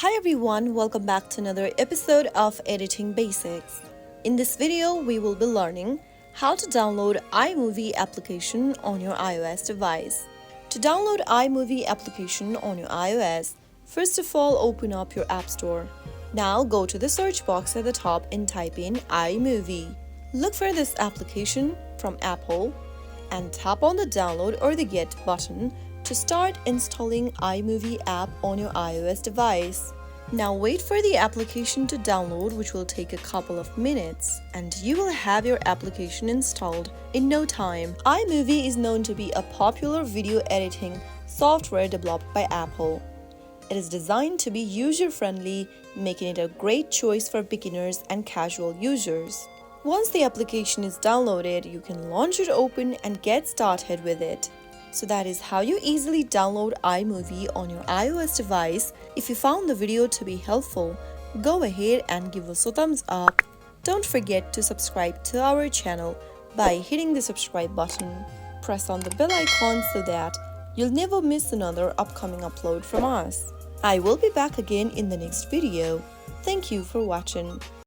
Hi everyone, welcome back to another episode of Editing Basics. In this video, we will be learning how to download iMovie application on your iOS device. To download iMovie application on your iOS, first of all open up your App Store. Now go to the search box at the top and type in iMovie. Look for this application from Apple and tap on the download or the get button to start installing iMovie app on your iOS device. Now wait for the application to download, which will take a couple of minutes, and you will have your application installed in no time. iMovie is known to be a popular video editing software developed by Apple. It is designed to be user-friendly, making it a great choice for beginners and casual users. Once the application is downloaded, you can launch it open and get started with it. So that is how you easily download iMovie on your iOS device. If you found the video to be helpful, go ahead and give us a thumbs up. Don't forget to subscribe to our channel by hitting the subscribe button. Press on the bell icon so that you'll never miss another upcoming upload from us. I will be back again in the next video. Thank you for watching.